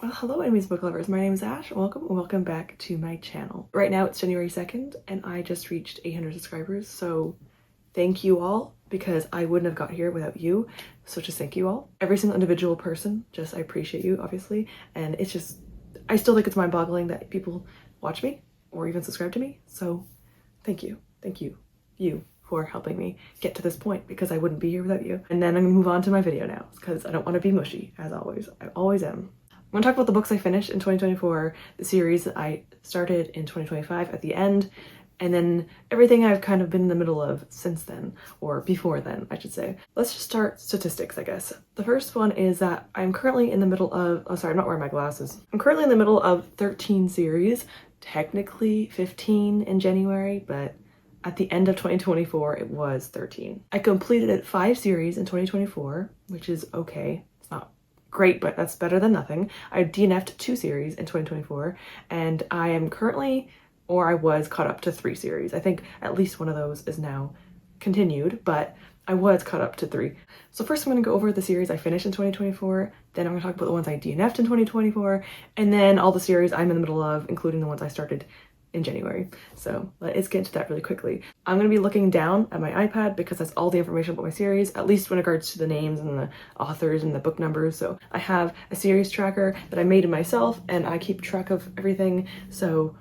Well, hello enemies book lovers, my name is Ash. Welcome back to my channel. Right now it's January 2nd and I just reached 800 subscribers, so thank you all because I wouldn't have got here without you. So just thank you all. Every single individual person, I appreciate you obviously, and it's just, I still think it's mind-boggling that people watch me or even subscribe to me, so thank you, you for helping me get to this point because I wouldn't be here without you. And then I'm gonna move on to my video now because I don't want to be mushy, as always. I always am. I'm gonna talk about the books I finished in 2024, the series that I started in 2025 at the end, and then everything I've kind of been in the middle of since then, or before then, I should say. Let's just start statistics, I guess. The first one is that I'm currently in the middle of, oh sorry, I'm not wearing my glasses. I'm currently in the middle of 13 series, technically 15 in January, but at the end of 2024, it was 13. I completed 5 series in 2024, which is okay. It's not great, but that's better than nothing. I DNF'd 2 series in 2024, and I am currently, or I was caught up to 3 series. I think at least one of those is now continued, but I was caught up to 3. So first I'm going to go over the series I finished in 2024, then I'm going to talk about the ones I DNF'd in 2024, and then all the series I'm in the middle of, including the ones I started in January. So let's get into that really quickly. I'm going to be looking down at my iPad because that's all the information about my series, at least in regards to the names and the authors and the book numbers. So I have a series tracker that I made myself and I keep track of everything. So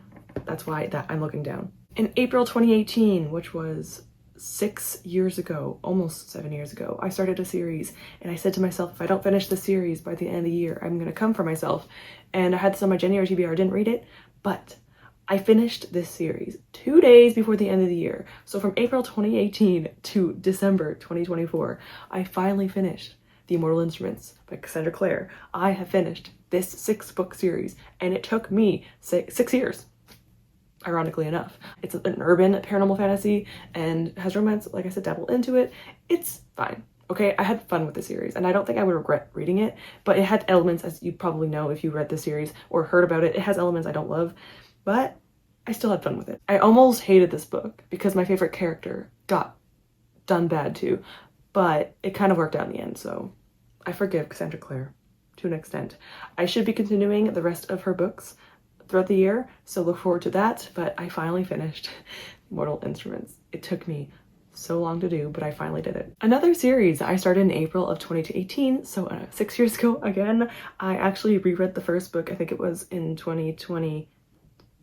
that's why I'm looking down. In April 2018, which was 6 years ago, almost 7 years ago, I started a series and I said to myself, if I don't finish the series by the end of the year, I'm going to come for myself. And I had this on my January TBR, I didn't read it, but I finished this series 2 days before the end of the year. So from April 2018 to December 2024, I finally finished The Immortal Instruments by Cassandra Clare. I have finished this 6-book series and it took me 6 years, ironically enough. It's an urban paranormal fantasy and has romance, like I said, dabble into it. It's fine. Okay, I had fun with the series and I don't think I would regret reading it, but it had elements, as you probably know if you read the series or heard about it, it has elements I don't love. But I still had fun with it. I almost hated this book because my favorite character got done bad too, but it kind of worked out in the end, so I forgive Cassandra Clare to an extent. I should be continuing the rest of her books throughout the year, so look forward to that, but I finally finished Mortal Instruments. It took me so long to do, but I finally did it. Another series I started in April of 2018, so 6 years ago again. I actually reread the first book, I think it was in 2023.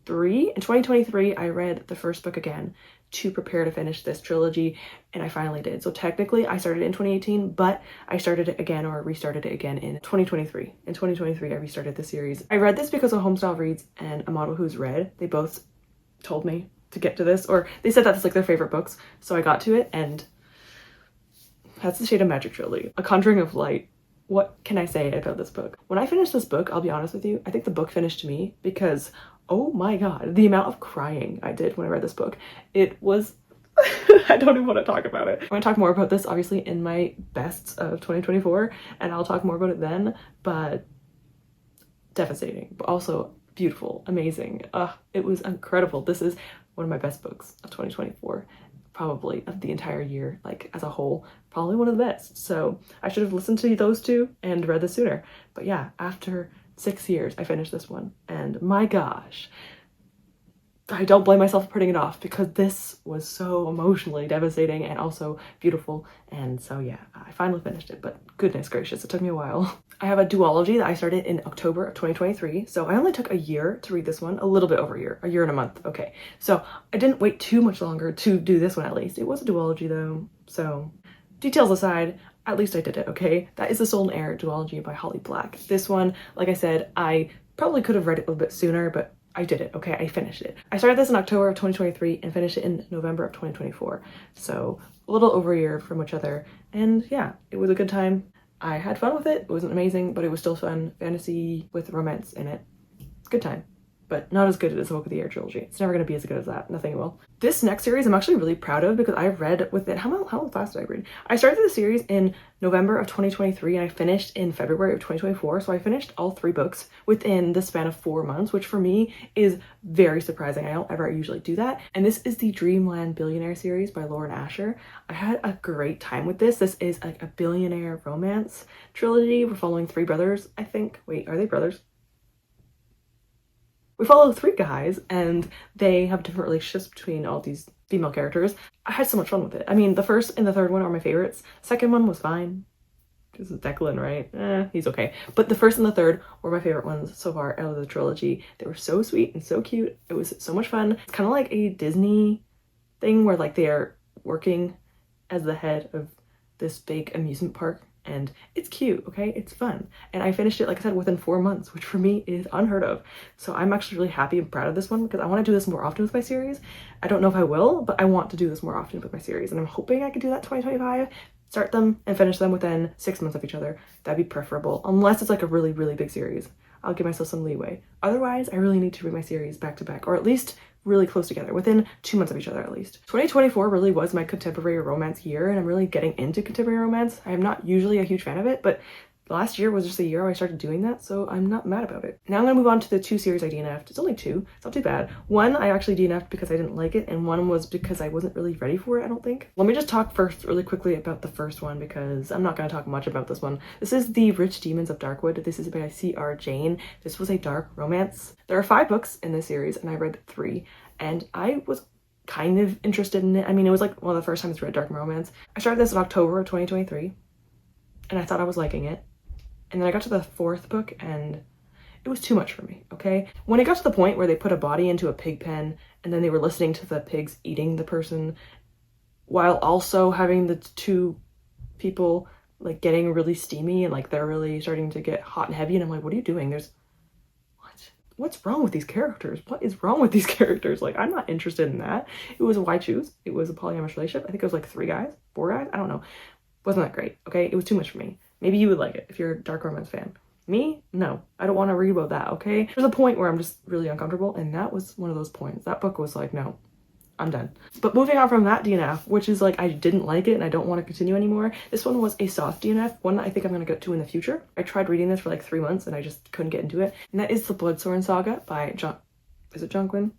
In 2023, I read the first book again to prepare to finish this trilogy, and I finally did. So technically, I started in 2018, but I started it again or restarted it again in 2023. In 2023, I restarted the series. I read this because of Homestyle Reads and A Model Who's Read. They both told me to get to this, or they said that's like their favorite books, so I got to it, and that's the Shade of Magic trilogy. A Conjuring of Light. What can I say about this book? When I finished this book, I'll be honest with you, I think the book finished me because oh my god, the amount of crying I did when I read this book. It was, I don't even want to talk about it. I'm going to talk more about this obviously in my bests of 2024 and I'll talk more about it then, but devastating, but also beautiful, amazing. It was incredible. This is one of my best books of 2024. Probably of the entire year, like as a whole, probably one of the best. So I should have listened to those two and read this sooner. But yeah, after 6 years, I finished this one. And my gosh, I don't blame myself for putting it off because this was so emotionally devastating and also beautiful. And so yeah, I finally finished it, but goodness gracious, it took me a while. I have a duology that I started in October of 2023. So I only took a year to read this one, a little bit over a year and a month. Okay, so I didn't wait too much longer to do this one at least. It was a duology though, so details aside, at least I did it, okay? That is The Soul and Air duology by Holly Black. This one, like I said, I probably could have read it a little bit sooner, but I did it, okay? I finished it. I started this in October of 2023 and finished it in November of 2024. So a little over a year from each other. And yeah, it was a good time. I had fun with it. It wasn't amazing, but it was still fun. Fantasy with romance in it. Good time. But not as good as the Book of the Year trilogy. It's never going to be as good as that. Nothing will. This next series I'm actually really proud of because I read with it. How fast did I read? I started the series in November of 2023 and I finished in February of 2024. So I finished all 3 books within the span of 4 months, which for me is very surprising. I don't ever usually do that. And this is the Dreamland Billionaire series by Lauren Asher. I had a great time with this. This is like a billionaire romance trilogy. We're following 3 brothers, I think. Wait, are they brothers? We follow 3 guys and they have different relationships between all these female characters. I had so much fun with it. I mean, the first and the third one are my favorites. Second one was fine. This is Declan, right? He's okay. But the first and the third were my favorite ones so far out of the trilogy. They were so sweet and so cute. It was so much fun. It's kind of like a Disney thing where like they are working as the head of this big amusement park, and it's cute, okay? It's fun. And I finished it, like I said, within 4 months, which for me is unheard of. So I'm actually really happy and proud of this one because I want to do this more often with my series. I don't know if I will, but I want to do this more often with my series, and I'm hoping I can do that 2025. Start them and finish them within 6 months of each other. That'd be preferable, unless it's like a really, really big series. I'll give myself some leeway. Otherwise, I really need to read my series back to back, or at least really close together, within 2 months of each other at least. 2024 really was my contemporary romance year, and I'm really getting into contemporary romance. I am not usually a huge fan of it, but last year was just a year I started doing that, so I'm not mad about it. Now I'm gonna move on to the 2 series I DNF'd. It's only 2, it's not too bad. One I actually DNF'd because I didn't like it, and one was because I wasn't really ready for it, I don't think. Let me just talk first really quickly about the first one because I'm not gonna talk much about this one. This is The Rich Demons of Darkwood. This is by C.R. Jane. This was a dark romance. There are 5 books in this series, and I read 3, and I was kind of interested in it. I mean, it was like one of the first times I read dark romance. I started this in October of 2023, and I thought I was liking it. And then I got to the 4th book and it was too much for me, okay? When it got to the point where they put a body into a pig pen and then they were listening to the pigs eating the person while also having the 2 people like getting really steamy and like they're really starting to get hot and heavy, and I'm like, what are you doing? What's wrong with these characters? What is wrong with these characters? Like, I'm not interested in that. It was a why choose. It was a polyamorous relationship. I think it was like 3 guys, 4 guys. I don't know. Wasn't that great, okay? It was too much for me. Maybe you would like it if you're a dark romance fan. Me? No. I don't want to read about that, okay? There's a point where I'm just really uncomfortable, and that was one of those points. That book was like, no, I'm done. But moving on from that DNF, which is like I didn't like it and I don't want to continue anymore, this one was a soft DNF, one that I think I'm going to get to in the future. I tried reading this for like 3 months and I just couldn't get into it, and that is The Bloodthorn Saga by is it John Gwynne?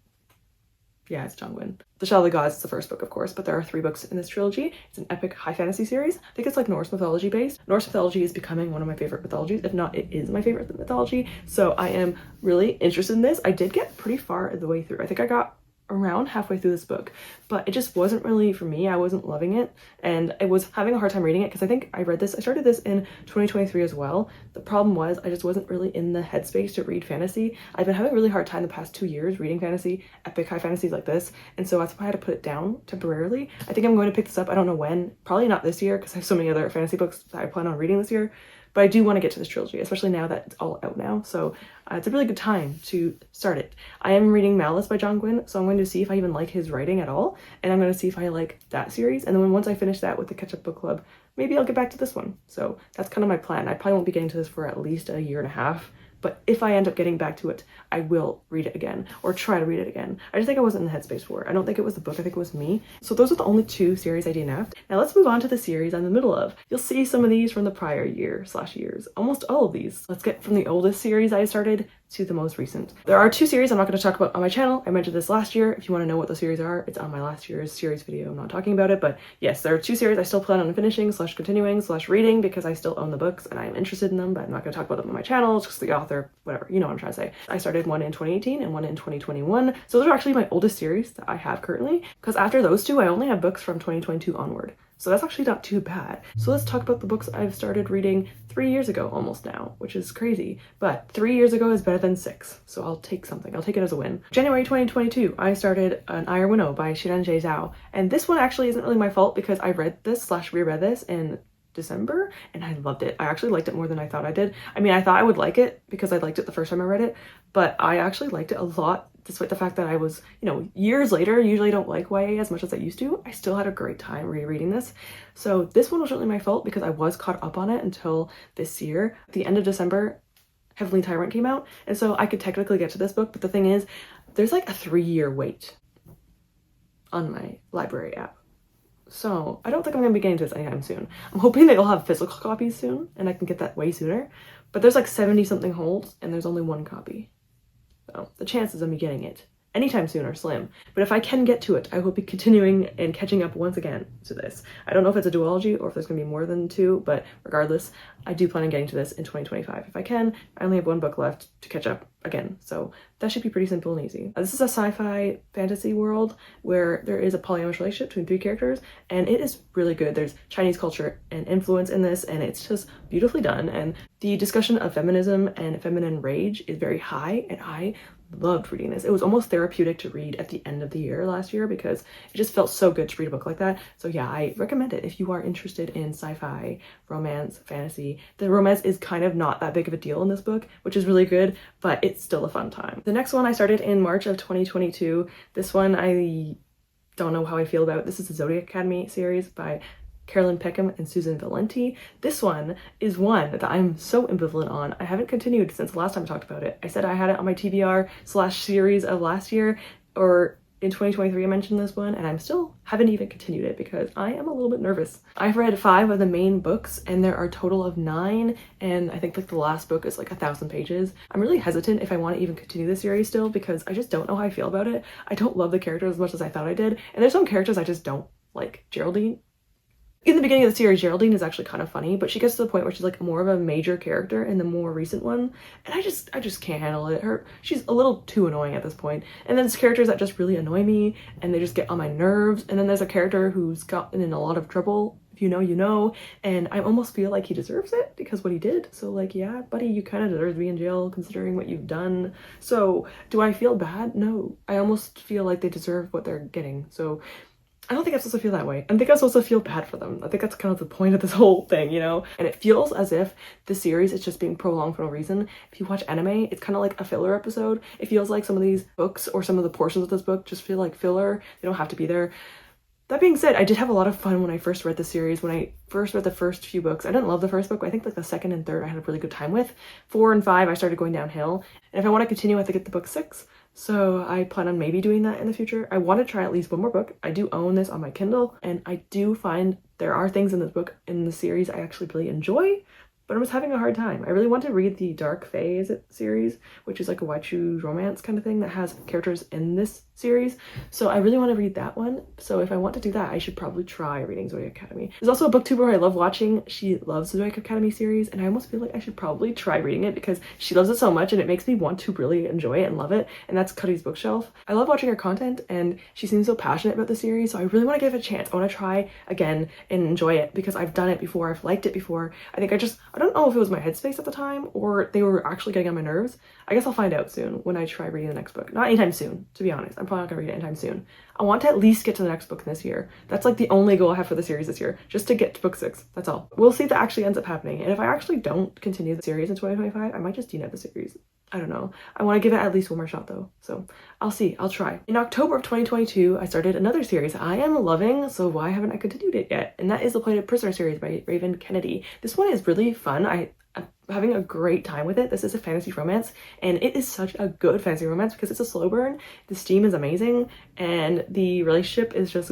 Yeah, it's John Gwynne. The Shadow of the Gods is the first book, of course, but there are 3 books in this trilogy. It's an epic high fantasy series. I think it's like Norse mythology based. Norse mythology is becoming one of my favorite mythologies. If not, it is my favorite mythology. So I am really interested in this. I did get pretty far the way through. I think I got around halfway through this book, but it just wasn't really for me. I wasn't loving it, and I was having a hard time reading it because I think I started this in 2023 as well. The problem was I just wasn't really in the headspace to read fantasy. I've been having a really hard time the past 2 years reading fantasy, epic high fantasies like this, and so that's why I had to put it down temporarily. I think I'm going to pick this up. I don't know when, probably not this year because I have so many other fantasy books that I plan on reading this year. But I do want to get to this trilogy, especially now that it's all out now. So it's a really good time to start it. I am reading Malice by John Gwynne, so I'm going to see if I even like his writing at all. And I'm going to see if I like that series. And then once I finish that with the Catch Up Book Club, maybe I'll get back to this one. So that's kind of my plan. I probably won't be getting to this for at least a year and a half. But if I end up getting back to it, I will read it again or try to read it again. I just think I wasn't in the headspace for it. I don't think it was the book. I think it was me. So those are the only 2 series I DNF'd. Now let's move on to the series I'm in the middle of. You'll see some of these from the prior year/years. Almost all of these. Let's get from the oldest series I started to the most recent. There are 2 series I'm not going to talk about on my channel. I mentioned this last year. If you want to know what those series are, it's on my last year's series video. I'm not talking about it, but yes, there are 2 series I still plan on finishing/continuing/reading because I still own the books and I am interested in them, but I'm not going to talk about them on my channel. It's just the author, whatever. You know what I'm trying to say. I started one in 2018 and one in 2021. So those are actually my oldest series that I have currently, because after those 2, I only have books from 2022 onward. So that's actually not too bad. So let's talk about the books I've started reading 3 years ago almost now, which is crazy. But 3 years ago is better than 6. So I'll take something. I'll take it as a win. January 2022, I started An Ire Winnow by Xiranjie Zhao. And this one actually isn't really my fault because I read this/reread this in December and I loved it. I actually liked it more than I thought I did. I mean, I thought I would like it because I liked it the first time I read it, but I actually liked it a lot despite the fact that I was, years later, usually don't like YA as much as I used to. I still had a great time rereading this. So this one was really my fault because I was caught up on it until this year. At the end of December, Heavenly Tyrant came out, and so I could technically get to this book, but the thing is, there's like a 3-year wait on my library app. So I don't think I'm going to be getting to this anytime soon. I'm hoping that you'll have physical copies soon and I can get that way sooner. But there's like 70 something holds and there's only 1 copy. So the chances of me getting it anytime soon are slim. But if I can get to it, I will be continuing and catching up once again to this. I don't know if it's a duology or if there's gonna be more than 2, but regardless, I do plan on getting to this in 2025. If I can, I only have 1 book left to catch up again, so that should be pretty simple and easy. This is a sci-fi fantasy world where there is a polyamorous relationship between 3 characters, and it is really good. There's Chinese culture and influence in this, and it's just beautifully done, and the discussion of feminism and feminine rage is very high, and I loved reading this. It was almost therapeutic to read at the end of the year last year because it just felt so good to read a book like that. So yeah, I recommend it if you are interested in sci-fi, romance, fantasy. The romance is kind of not that big of a deal in this book, which is really good, but it's still a fun time. The next one I started in March of 2022. This one I don't know how I feel about. This is the Zodiac Academy series by Carolyn Peckham and Susan Valenti. This one is one that I'm so ambivalent on. I haven't continued since the last time I talked about it. I said I had it on my TBR/series of last year, or in 2023 I mentioned this one, and I'm still haven't even continued it because I am a little bit nervous. I've read 5 of the main books and there are a total of 9, and I think like the last book is like 1,000 pages. I'm really hesitant if I want to even continue the series still because I just don't know how I feel about it. I don't love the characters as much as I thought I did, and there's some characters I just don't like. Geraldine. In the beginning of the series, Geraldine is actually kind of funny, but she gets to the point where she's like more of a major character in the more recent one, and I just can't handle it. She's a little too annoying at this point. And then there's characters that just really annoy me, and they just get on my nerves. And then there's a character who's gotten in a lot of trouble. If you know, you know. And I almost feel like he deserves it because what he did. So like, yeah, buddy, you kind of deserve to be in jail considering what you've done. So do I feel bad? No. I almost feel like they deserve what they're getting. So I don't think I'm supposed to feel that way. I think I'm supposed to feel bad for them. I think that's kind of the point of this whole thing, you know? And it feels as if the series is just being prolonged for no reason. If you watch anime, it's kind of like a filler episode. It feels like some of these books or some of the portions of this book just feel like filler. They don't have to be there. That being said, I did have a lot of fun when I first read the series. When I first read the first few books, I didn't love the first book, but I think like the second and third I had a really good time with. 4 and 5, I started going downhill. And if I want to continue, I have to get to book 6. So I plan on maybe doing that in the future. I want to try at least 1 more book. I do own this on my Kindle, and I do find there are things in this book, in the series, I actually really enjoy, but I'm just having a hard time. I really want to read the Dark Fae, is it, series, which is like a waifu romance kind of thing that has characters in this series. So I really want to read that one. So if I want to do that, I should probably try reading Zodiac Academy. There's also a booktuber I love watching. She loves the Zodiac Academy series, and I almost feel like I should probably try reading it because she loves it so much and it makes me want to really enjoy it and love it. And that's Cuddy's Bookshelf. I love watching her content, and she seems so passionate about the series, so I really want to give it a chance. I want to try again and enjoy it because I've done it before. I've liked it before. I don't know if it was my headspace at the time or they were actually getting on my nerves. I guess I'll find out soon when I try reading the next book. Not anytime soon, to be honest. I'm probably not gonna read it anytime soon. I want to at least get to the next book this year. That's like the only goal I have for the series this year, just to get to book 6. That's all. We'll see if that actually ends up happening. And if I actually don't continue the series in 2025, I might just DNF the series. I don't know. I want to give it at least 1 more shot though. So I'll see. I'll try. In October of 2022, I started another series I am loving, so why haven't I continued it yet? And that is the Plated Prisoner series by Raven Kennedy. This one is really fun. I'm having a great time with it. This is a fantasy romance, and it is such a good fantasy romance because it's a slow burn. The steam is amazing, and the relationship is just,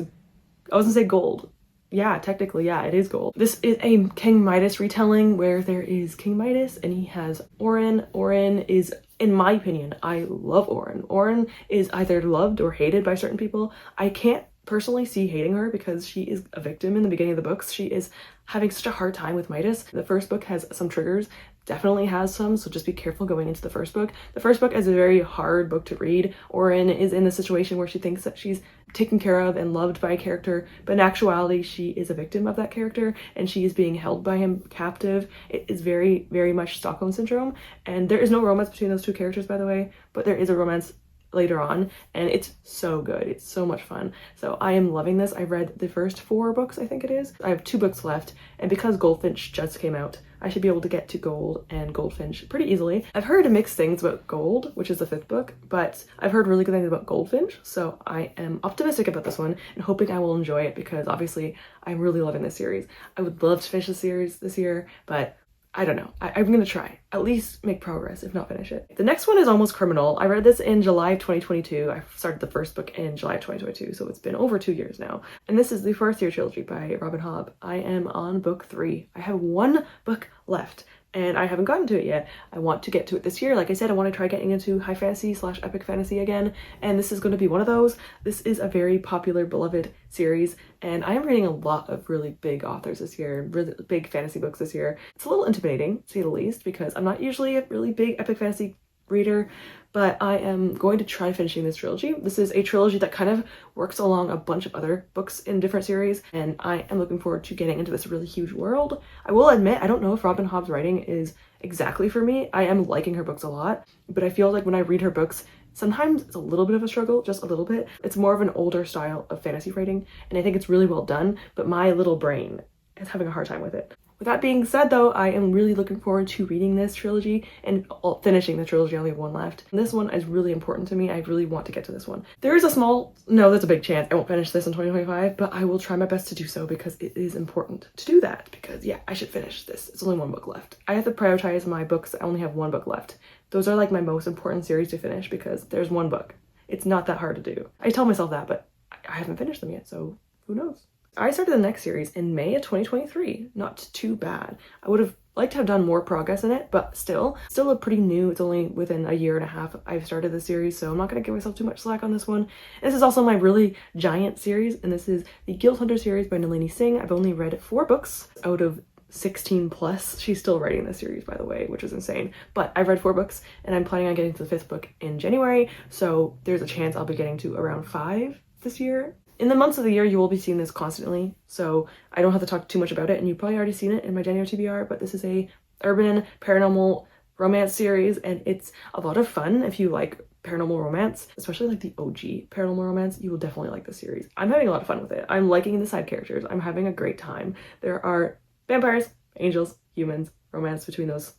I was gonna say gold. Yeah, technically, yeah, it is gold. This is a King Midas retelling where there is King Midas and he has Orin. Orin is, in my opinion, I love Orin. Orin is either loved or hated by certain people. I can't personally see hating her because she is a victim in the beginning of the books. She is having such a hard time with Midas. The first book has some triggers, definitely has some, so just be careful going into the first book. The first book is a very hard book to read. Orin is in the situation where she thinks that she's taken care of and loved by a character, but in actuality she is a victim of that character and she is being held by him captive. It is very, very much Stockholm Syndrome, and there is no romance between those 2 characters, by the way, but there is a romance later on, and it's so good. It's so much fun. So I am loving this. I read the first 4 books, I think it is. I have 2 books left, and because Goldfinch just came out, I should be able to get to Gold and Goldfinch pretty easily. I've heard mixed things about Gold, which is the 5th book, but I've heard really good things about Goldfinch, so I am optimistic about this one and hoping I will enjoy it because obviously I'm really loving this series. I would love to finish the series this year, but I don't know. I'm gonna try. At least make progress, if not finish it. The next one is Almost Criminal. I read this in July of 2022. I started the first book in July of 2022, so it's been over 2 years now. And this is the First Year Trilogy by Robin Hobb. I am on book 3. I have 1 book left. and I haven't gotten to it yet. I want to get to it this year. Like I said, I want to try getting into high fantasy / epic fantasy again, and this is going to be one of those. This is a very popular, beloved series, and I am reading a lot of really big authors this year, really big fantasy books this year. It's a little intimidating, to say the least, because I'm not usually a really big epic fantasy reader, but I am going to try finishing this trilogy. This is a trilogy that kind of works along a bunch of other books in different series, and I am looking forward to getting into this really huge world. I will admit, I don't know if Robin Hobb's writing is exactly for me. I am liking her books a lot, but I feel like when I read her books, sometimes it's a little bit of a struggle, just a little bit. It's more of an older style of fantasy writing, and I think it's really well done, but my little brain is having a hard time with it. With that being said though, I am really looking forward to reading this trilogy and finishing the trilogy. I only have one left. And this one is really important to me. I really want to get to this one. There is there's a big chance I won't finish this in 2025, but I will try my best to do so because it is important to do that, because yeah, I should finish this. It's only one book left. I have to prioritize my books. I only have one book left. Those are like my most important series to finish because there's one book. It's not that hard to do. I tell myself that, but I haven't finished them yet, so who knows? I started the next series in May of 2023. Not too bad. I would have liked to have done more progress in it, but still a pretty new. It's only within a year and a half I've started the series, so I'm not going to give myself too much slack on this one. This is also my really giant series, and this is the Guild Hunter series by Nalini Singh. I've only read 4 books out of 16 plus. She's still writing this series, by the way, which is insane. But I've read 4 books, and I'm planning on getting to the 5th book in January, so there's a chance I'll be getting to around 5 this year. In the months of the year, you will be seeing this constantly, so I don't have to talk too much about it, and you've probably already seen it in my January TBR, but this is a urban paranormal romance series, and it's a lot of fun if you like paranormal romance, especially like the OG paranormal romance. You will definitely like this series. I'm having a lot of fun with it. I'm liking the side characters. I'm having a great time. There are vampires, angels, humans, romance between those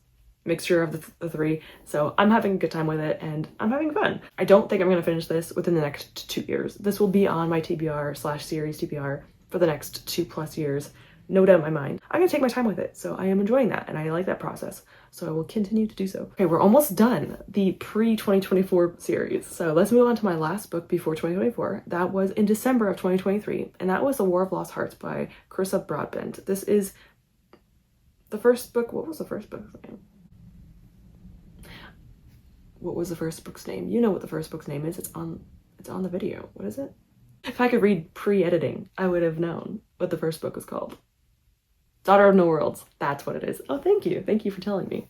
mixture of the 3, so I'm having a good time with it and I'm having fun. I don't think I'm gonna finish this within the next 2 years. This will be on my TBR / series TBR for the next 2+ years, no doubt in my mind. I'm gonna take my time with it, so I am enjoying that and I like that process, so I will continue to do so. Okay, we're almost done the pre-2024 series, so let's move on to my last book before 2024. That was in December of 2023, and that was The War of Lost Hearts by Carissa Broadbent. This is the first book. What was the first book's name? What was the first book's name? You know what the first book's name is. It's on the video. What is it? If I could read pre-editing, I would have known what the first book was called. Daughter of No Worlds. That's what it is. Oh, thank you. Thank you for telling me.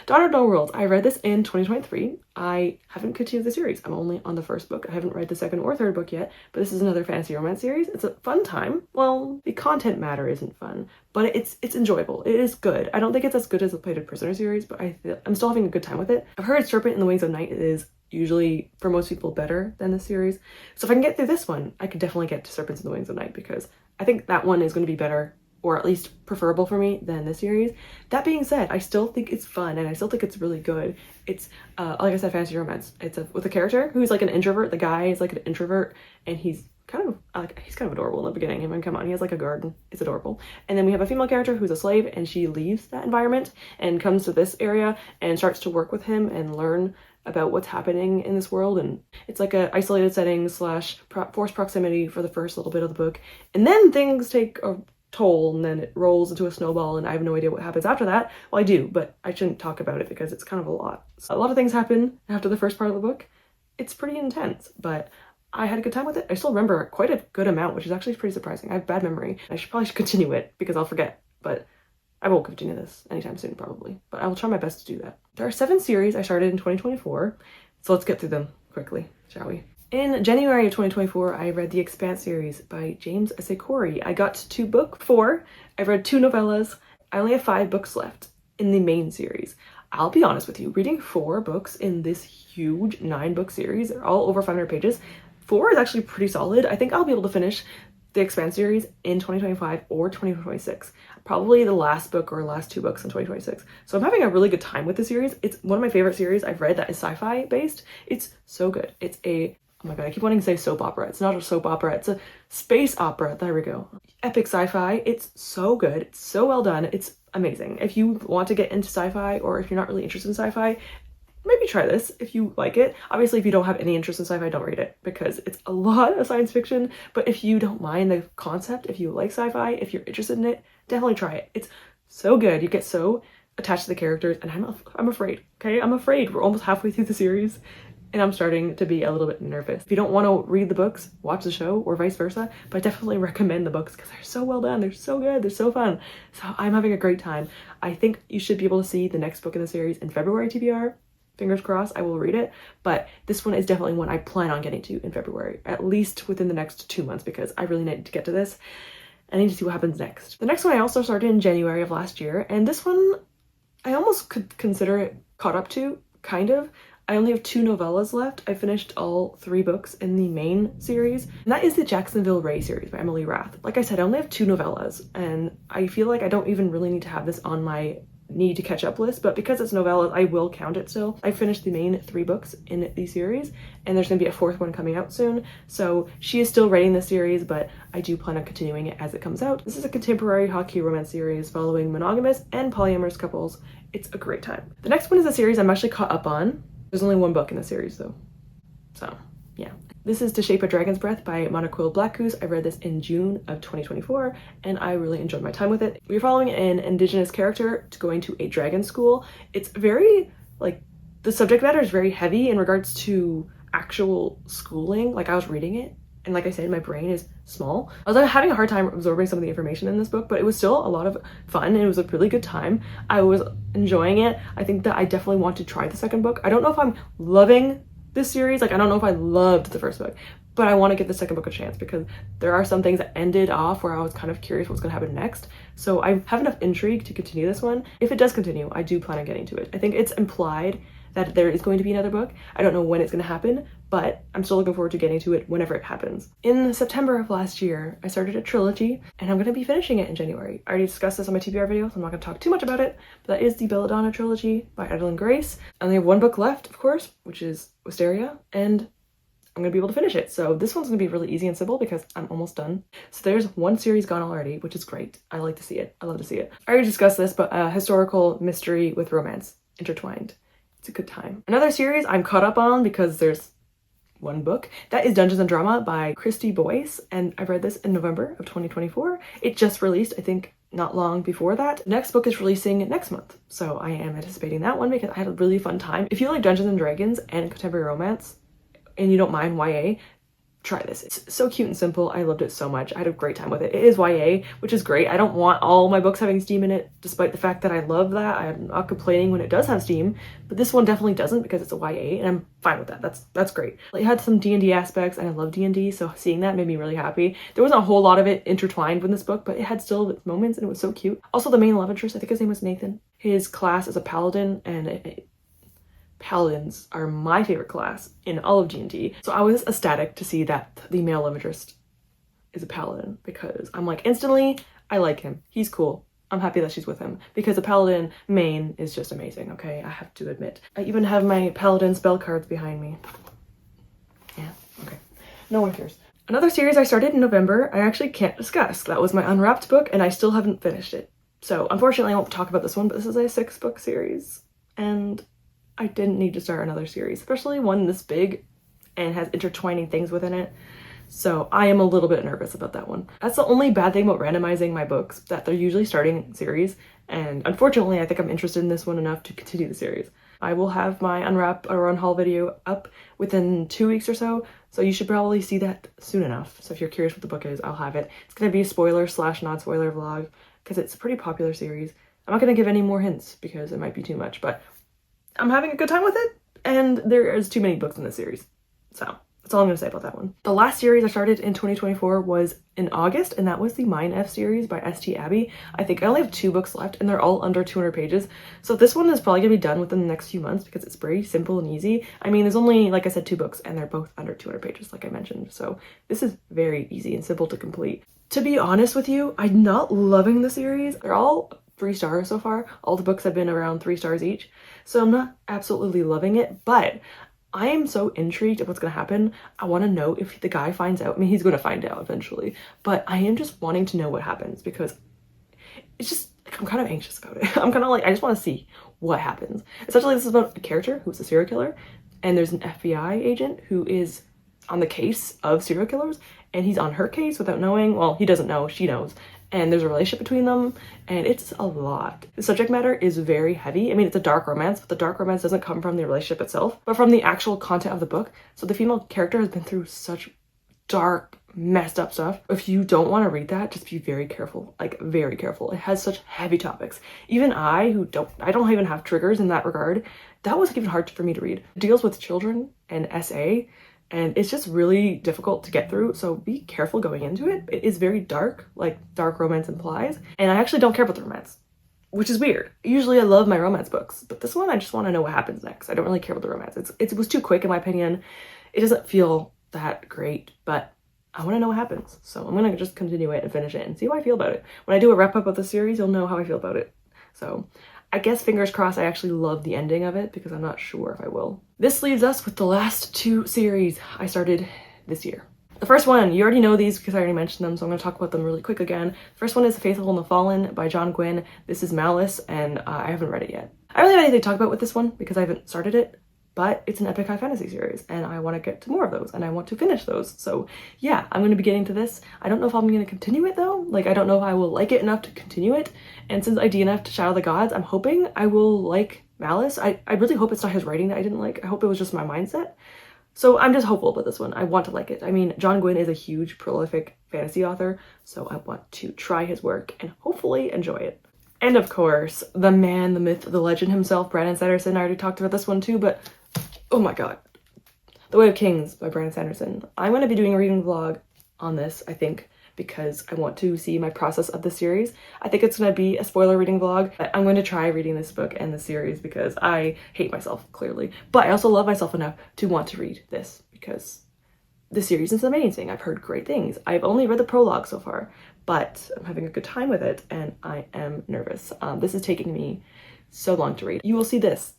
Daughter of No Worlds. I read this in 2023. I haven't continued the series. I'm only on the first book. I haven't read the second or third book yet, but this is another fantasy romance series. It's a fun time. Well, the content matter isn't fun, but it's enjoyable. It is good. I don't think it's as good as the Plated Prisoner series, but I'm still having a good time with it. I've heard Serpent in the Wings of Night is usually, for most people, better than this series. So if I can get through this one, I could definitely get to Serpents in the Wings of Night, because I think that one is going to be better, or at least preferable for me, than this series. That being said, I still think it's fun and I still think it's really good. It's like I said, fantasy romance. It's with a character who's like an introvert. The guy is like an introvert, and he's kind of adorable in the beginning. I mean, come on, he has like a garden. It's adorable. And then we have a female character who's a slave, and she leaves that environment and comes to this area and starts to work with him and learn about what's happening in this world. And it's like a isolated setting / forced proximity for the first little bit of the book, and then things take a toll, and then it rolls into a snowball, and I have no idea what happens after that. Well, I do, but I shouldn't talk about it because it's kind of a lot. So a lot of things happen after the first part of the book. It's pretty intense, but I had a good time with it. I still remember quite a good amount, which is actually pretty surprising. I have bad memory. I probably should continue it because I'll forget, but I won't continue this anytime soon, probably, but I will try my best to do that. There are 7 series I started in 2024, so let's get through them quickly, shall we? In January of 2024, I read The Expanse series by James S. A. Corey. I got to book 4. I've read 2 novellas. I only have 5 books left in the main series. I'll be honest with you, reading 4 books in this huge 9-book series, they're all over 500 pages, 4 is actually pretty solid. I think I'll be able to finish The Expanse series in 2025 or 2026. Probably the last book or last 2 books in 2026. So I'm having a really good time with the series. It's one of my favorite series I've read that is sci-fi based. It's so good. It's a, oh my god, I keep wanting to say soap opera. It's not a soap opera, it's a space opera. There we go. Epic sci-fi. It's so good. It's so well done. It's amazing. If you want to get into sci-fi, or if you're not really interested in sci-fi, maybe try this if you like it. Obviously, if you don't have any interest in sci-fi, don't read it because it's a lot of science fiction. But if you don't mind the concept, if you like sci-fi, if you're interested in it, definitely try it. It's so good. You get so attached to the characters, and I'm afraid, okay? I'm afraid. We're almost halfway through the series, and I'm starting to be a little bit nervous. If you don't want to read the books, watch the show, or vice versa, but I definitely recommend the books because they're so well done, they're so good, they're so fun. So I'm having a great time. I think you should be able to see the next book in the series in February, TBR. Fingers crossed, I will read it, but this one is definitely one I plan on getting to in February, at least within the next 2 months, because I really need to get to this. I need to see what happens next. The next one I also started in January of last year, and this one I almost could consider it caught up to, kind of. I only have 2 novellas left. I finished all 3 books in the main series, and that is the Jacksonville Ray series by Emily Rath. Like I said, I only have 2 novellas, and I feel like I don't even really need to have this on my need to catch up list, but because it's novellas, I will count it still. I finished the main 3 books in the series, and there's gonna be a 4th one coming out soon, so she is still writing the series, but I do plan on continuing it as it comes out. This is a contemporary hockey romance series following monogamous and polyamorous couples. It's a great time. The next one is a series I'm actually caught up on. There's only 1 book in the series though, so yeah. This is To Shape a Dragon's Breath by Monoquill Blackgoose. I read this in June of 2024, and I really enjoyed my time with it. We're following an indigenous character going to a dragon school. It's very, like, the subject matter is very heavy in regards to actual schooling. Like, I was reading it, and like I said, my brain is small. I was having a hard time absorbing some of the information in this book, but it was still a lot of fun, and it was a really good time. I was enjoying it. I think that I definitely want to try the second book. I don't know if I'm loving this series, like I don't know if I loved the first book, but I want to give the second book a chance because there are some things that ended off where I was kind of curious what's going to happen next. So I have enough intrigue to continue this one. If it does continue, I do plan on getting to it. I think it's implied that there is going to be another book. I don't know when it's going to happen, but I'm still looking forward to getting to it whenever it happens. In September of last year, I started a trilogy, and I'm going to be finishing it in January. I already discussed this on my TBR video, so I'm not going to talk too much about it, but that is the Belladonna trilogy by Adeline Grace. I only have 1 book left, of course, which is Wisteria, and I'm going to be able to finish it. So this one's going to be really easy and simple because I'm almost done. So there's 1 series gone already, which is great. I like to see it. I love to see it. I already discussed this, but historical mystery with romance intertwined. It's a good time. Another series I'm caught up on because there's 1 book. That is Dungeons and Drama by Christy Boyce, and I read this in November of 2024. It just released, I think, not long before that. The next book is releasing next month, so I am anticipating that one because I had a really fun time. If you like Dungeons and Dragons and contemporary romance, and you don't mind YA, try this. It's so cute and simple. I loved it so much. I had a great time with it. It is YA, which is great. I don't want all my books having steam in it, despite the fact that I love that. I'm not complaining when it does have steam, but this one definitely doesn't because it's a YA, and I'm fine with that. That's great. It had some D&D aspects, and I love D&D, so seeing that made me really happy. There wasn't a whole lot of it intertwined with this book, but it had still its moments, and it was so cute. Also, the main love interest, I think his name was Nathan. His class is a paladin, and paladins are my favorite class in all of D&D. So I was ecstatic to see that the male love interest is a paladin because I'm like, instantly, I like him. He's cool. I'm happy that she's with him because the paladin main is just amazing, okay? I have to admit. I even have my paladin spell cards behind me. Yeah, okay. No one cares. Another series I started in November, I actually can't discuss. That was my Unwrapped book, and I still haven't finished it. So unfortunately, I won't talk about this one, but this is a 6-book series, and I didn't need to start another series, especially one this big and has intertwining things within it. So I am a little bit nervous about that one. That's the only bad thing about randomizing my books, that they're usually starting series. And unfortunately, I think I'm interested in this one enough to continue the series. I will have my Unwrap or Unhaul video up within 2 weeks or so. So you should probably see that soon enough. So if you're curious what the book is, I'll have it. It's going to be a spoiler / non-spoiler vlog because it's a pretty popular series. I'm not going to give any more hints because it might be too much, but I'm having a good time with it, and there is too many books in this series. So that's all I'm going to say about that one. The last series I started in 2024 was in August, and that was the Mine F series by St. Abbey. I think I only have 2 books left, and they're all under 200 pages. So this one is probably going to be done within the next few months because it's very simple and easy. I mean, there's only, like I said, 2 books, and they're both under 200 pages, like I mentioned. So this is very easy and simple to complete. To be honest with you, I'm not loving the series. They're all 3 stars so far. All the books have been around 3 stars each. So I'm not absolutely loving it, but I am so intrigued of what's going to happen. I want to know if the guy finds out. I mean, he's going to find out eventually, but I am just wanting to know what happens because it's just, like, I'm kind of anxious about it. I'm kind of like, I just want to see what happens. Essentially, this is about a character who's a serial killer, and there's an FBI agent who is on the case of serial killers, and he's on her case without knowing. Well, he doesn't know, she knows. and there's a relationship between them, and it's a lot. The subject matter is very heavy. I mean, it's a dark romance, but the dark romance doesn't come from the relationship itself, but from the actual content of the book. So the female character has been through such dark, messed up stuff. If you don't want to read that, just be very careful, like very careful. It has such heavy topics. Even I don't even have triggers in that regard. That was even hard for me to read. It deals with children and SA, and it's just really difficult to get through, so be careful going into it. It is very dark, like dark romance implies, and I actually don't care about the romance, which is weird. Usually I love my romance books, but this one I just want to know what happens next. I don't really care about the romance. It was too quick in my opinion. It doesn't feel that great, but I want to know what happens. So I'm gonna just continue it and finish it and see how I feel about it. When I do a wrap up of the series, you'll know how I feel about it. So I guess fingers crossed I actually love the ending of it, because I'm not sure if I will. This leaves us with the last 2 series I started this year. The first one, you already know these because I already mentioned them, so I'm going to talk about them really quick again. The first one is The Faithful and the Fallen by John Gwynne. This is Malice, and I haven't read it yet. I don't really have anything to talk about with this one because I haven't started it, but it's an epic high fantasy series, and I want to get to more of those, and I want to finish those. So yeah, I'm going to be getting to this. I don't know if I'm going to continue it though. Like, I don't know if I will like it enough to continue it. And since I DNF'd Shadow of the Gods, I'm hoping I will like Malice. I really hope it's not his writing that I didn't like. I hope it was just my mindset. So I'm just hopeful about this one. I want to like it. I mean, John Gwynne is a huge, prolific fantasy author, so I want to try his work and hopefully enjoy it. And of course, the man, the myth, the legend himself, Brandon Sanderson. I already talked about this one too, but oh my god. The Way of Kings by Brandon Sanderson. I'm going to be doing a reading vlog on this, I think, because I want to see my process of the series. I think it's going to be a spoiler reading vlog, but I'm going to try reading this book and the series because I hate myself, clearly. But I also love myself enough to want to read this because the series is amazing. I've heard great things. I've only read the prologue so far, but I'm having a good time with it and I am nervous. This is taking me so long to read. You will see this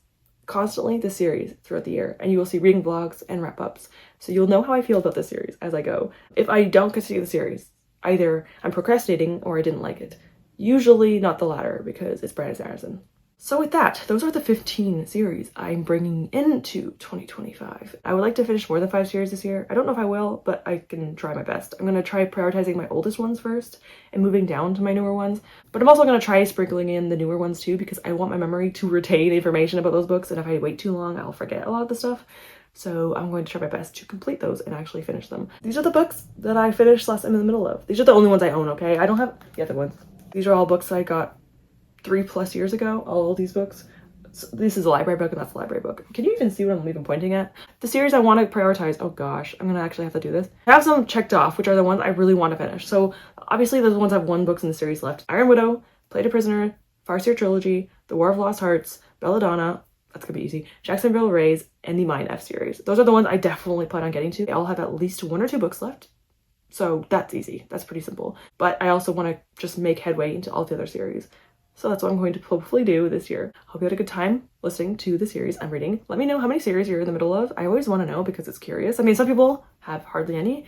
constantly, this series, throughout the year, and you will see reading vlogs and wrap-ups, so you'll know how I feel about this series as I go. If I don't continue the series, either I'm procrastinating or I didn't like it. Usually not the latter because it's Brandon Sanderson. So with that, those are the 15 series I'm bringing into 2025. I would like to finish more than 5 series this year. I don't know if I will, but I can try my best. I'm going to try prioritizing my oldest ones first and moving down to my newer ones. But I'm also going to try sprinkling in the newer ones too because I want my memory to retain information about those books, and if I wait too long, I'll forget a lot of the stuff. So I'm going to try my best to complete those and actually finish them. These are the books that I finished last time in the middle of. These are the only ones I own, okay? I don't have the other ones. These are all books I got 3+ years ago, all these books. So this is a library book and that's a library book. Can you even see what I'm even pointing at? The series I want to prioritize, oh gosh, I'm gonna actually have to do this. I have some checked off, which are the ones I really want to finish. So obviously those ones have 1 books in the series left. Iron Widow, Played a Prisoner, Farseer Trilogy, The War of Lost Hearts, Belladonna, that's gonna be easy, Jacksonville Rays, and the Mine F series. Those are the ones I definitely plan on getting to. They all have at least 1 or 2 books left. So that's easy, that's pretty simple. But I also want to just make headway into all the other series. So that's what I'm going to hopefully do this year. Hope you had a good time listening to the series I'm reading. Let me know how many series you're in the middle of. I always want to know because it's curious. I mean, some people have hardly any,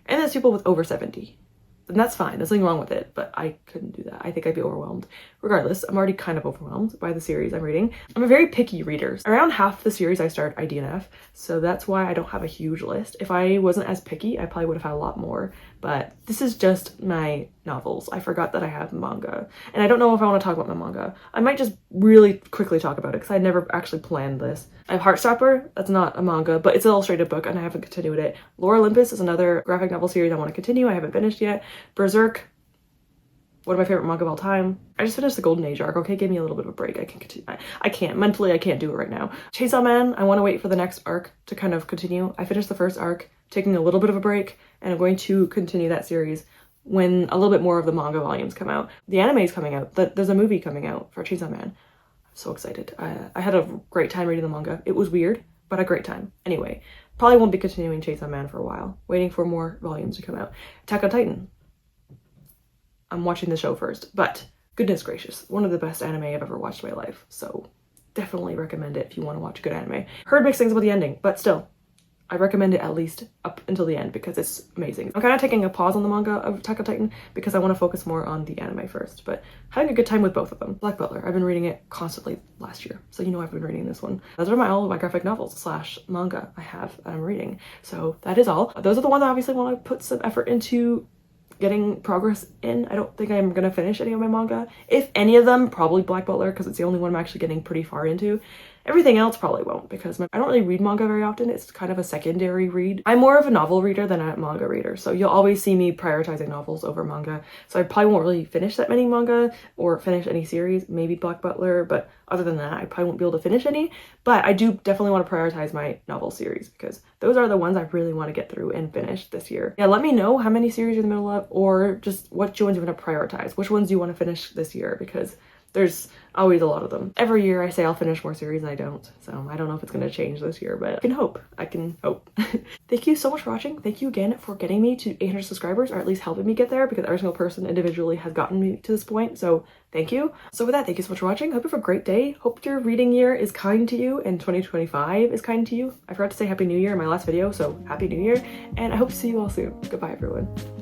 and there's people with over 70. And that's fine, there's nothing wrong with it, but I couldn't do that. I think I'd be overwhelmed. Regardless, I'm already kind of overwhelmed by the series I'm reading. I'm a very picky reader. Around half the series I start, I DNF, so that's why I don't have a huge list. If I wasn't as picky, I probably would have had a lot more, but this is just my novels. I forgot that I have manga, and I don't know if I want to talk about my manga. I might just really quickly talk about it because I never actually planned this. I have Heartstopper, that's not a manga, but it's an illustrated book and I haven't continued it. Lore Olympus is another graphic novel series I want to continue. I haven't finished yet. Berserk, one of my favorite manga of all time. I just finished the Golden Age arc, okay? Give me a little bit of a break. I can continue. I can't. Mentally, I can't do it right now. Chainsaw Man, I want to wait for the next arc to kind of continue. I finished the first arc, taking a little bit of a break, and I'm going to continue that series when a little bit more of the manga volumes come out. The anime is coming out. There's a movie coming out for Chainsaw Man. So excited. I had a great time reading the manga. It was weird, but a great time. Anyway, probably won't be continuing Chainsaw Man for a while, waiting for more volumes to come out. Attack on Titan. I'm watching the show first, but goodness gracious, one of the best anime I've ever watched in my life. So definitely recommend it if you want to watch good anime. Heard mixed things about the ending, but still, I recommend it at least up until the end because it's amazing. I'm kind of taking a pause on the manga of Attack on Titan because I want to focus more on the anime first, but having a good time with both of them. Black Butler, I've been reading it constantly last year, so you know I've been reading this one. Those are all of my graphic novels / manga I have that I'm reading. So that is all. Those are the ones I obviously want to put some effort into getting progress in. I don't think I'm gonna finish any of my manga. If any of them, probably Black Butler, because it's the only one I'm actually getting pretty far into. Everything else probably won't, because I don't really read manga very often. It's kind of a secondary read. I'm more of a novel reader than a manga reader, so you'll always see me prioritizing novels over manga. So I probably won't really finish that many manga or finish any series, maybe Black Butler, but other than that, I probably won't be able to finish any. But I do definitely want to prioritize my novel series, because those are the ones I really want to get through and finish this year. Yeah, let me know how many series you're in the middle of, or just what ones you want to prioritize. Which ones do you want to finish this year, because there's always a lot of them. Every year I say I'll finish more series and I don't. So I don't know if it's going to change this year, but I can hope. I can hope. Thank you so much for watching. Thank you again for getting me to 800 subscribers, or at least helping me get there, because every single person individually has gotten me to this point. So thank you. So with that, thank you so much for watching. Hope you have a great day. Hope your reading year is kind to you and 2025 is kind to you. I forgot to say Happy New Year in my last video, so Happy New Year. And I hope to see you all soon. Goodbye, everyone.